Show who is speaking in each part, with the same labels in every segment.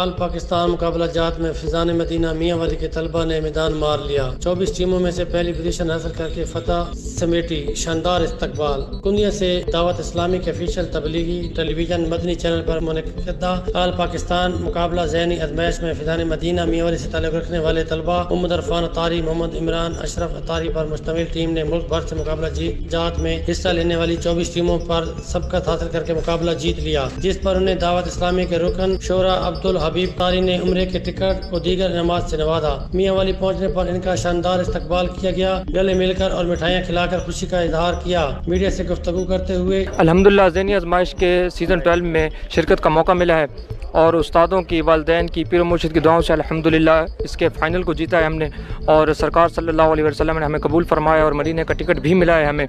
Speaker 1: आल पाकिस्तान मुकाबला जात में फिजान मदीना मियाँ वाली के तलबा ने मैदान मार लिया। 24 टीमों में से पहली पोजीशन हासिल करके फतह समेटी। शानदार इस्तकबाल। कुंदिया से दावत इस्लामी के ऑफिशियल तबलीगी टेलीविजन मदनी चैनल पर मुनक़दा आल पाकिस्तान मुकाबला ज़हनी आज़माइश में फिजान मदीना मियाँ वाली से ताल्लुक़ रखने वाले तलबा मोहम्मद अरफान अतारी, मोहम्मद इमरान अशरफ अतारी पर मुश्तमिल टीम ने मुल्क भर से मुकाबला जात में हिस्सा लेने वाली 24 टीमों पर सबकत हासिल करके मुकाबला जीत लिया, जिस पर उन्हें दावत इस्लामी के रुकन शोरा अब्दुल हबीब तारी ने उम्रे के टिकट को दीगर नमाज से नवाजा। मियाँ वाली पहुँचने पर इनका शानदार इस्तकबाल किया गया। गले मिलकर और मिठाइयाँ खिलाकर खुशी का इजहार किया। मीडिया से गुफ्तगू करते हुए
Speaker 2: अल्हम्दुलिल्लाह ज़हनी आज़माइश के सीज़न 12 में शिरकत का मौका मिला है और उस्तादों की, वालिदैन की, पीर मुर्शिद की दुआओं से अल्हम्दुलिल्लाह इसके फ़ाइनल को जीता है हमने और सरकार सल्लल्लाहु अलैहि वसल्लम ने हमें कबूल फरमाया और मदीने का टिकट भी मिला है हमें।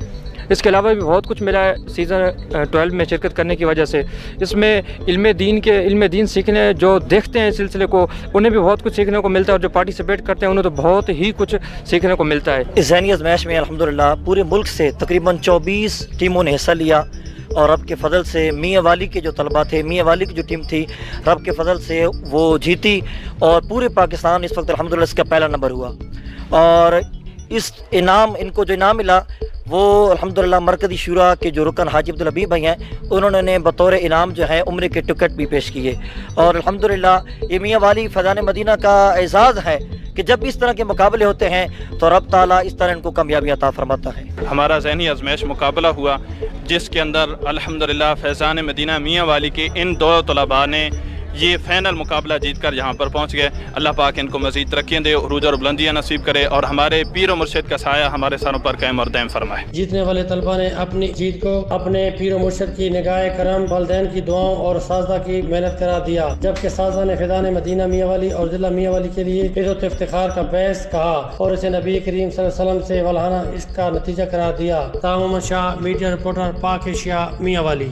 Speaker 2: इसके अलावा भी बहुत कुछ मिला है सीज़न 12 में शिरकत करने की वजह से। इसमें इल्म दीन सीखने जो देखते हैं इस सिलसिले को, उन्हें भी बहुत कुछ सीखने को मिलता है और जो पार्टिसिपेट करते हैं उन्हें तो बहुत ही कुछ सीखने को मिलता है।
Speaker 3: इस ज़हनी आज़माइश में अल्हम्दुलिल्लाह पूरे मुल्क से तकरीबन 24 टीमों ने हिस्सा लिया और रब के फ़ज़ल से मियाँ वाली के जो तलबा थे, मियाँ वाली की जो टीम थी, रब के फ़ज़ल से वो जीती और पूरे पाकिस्तान इस वक्त अल्हम्दुलिल्लाह इसका पहला नंबर हुआ। और इस इनको जो इनाम मिला वो अल्हम्दुलिल्लाह मरकज़ी शूरा के जो रुकन हाजी अब्दुल हबीब भाई हैं, उन्होंने बतौर इनाम जो है उम्रे के टिकट भी पेश किए। और अल्हम्दुलिल्लाह ये मियाँ वाली फ़ैज़ान मदीना का एज़ाज़ है कि जब इस तरह के मुकाबले होते हैं तो रब ताला इस तरह इनको कामयाबी अता फरमाता है।
Speaker 4: हमारा ज़हनी आज़माइश मुकाबला हुआ जिसके अंदर अल्हम्दुलिल्लाह फ़ैज़ान मदीना मियाँ वाली के इन दो तलबा ने ये फ़ाइनल मुकाबला जीत कर यहाँ पर पहुँच गए। अल्लाह पाक इनको मज़ीद तरक्कियाँ दे, उरूज और बुलंदियाँ नसीब करे और हमारे पीर मुर्शिद का साया हमारे सरों पर कायम और दायम फरमाए।
Speaker 1: जीतने वाले तलबा ने अपनी जीत को अपने पीर मुर्शिद की निगाह करम, वालिदैन की दुआओं और साजदा की मेहनत करार दिया, जबकि साजदा ने फिजान मदीना मियाँ वाली और जिला मियाँ वाली के लिए इज़्ज़त इफ्तिखार का बैस कहा और इसे नबी करीम सल्लल्लाहु अलैहि वसल्लम से वल्हाना इसका नतीजा करार दिया। तामुम शाह, मीडिया रिपोर्टर, पाक एशिया, मियाँ वाली।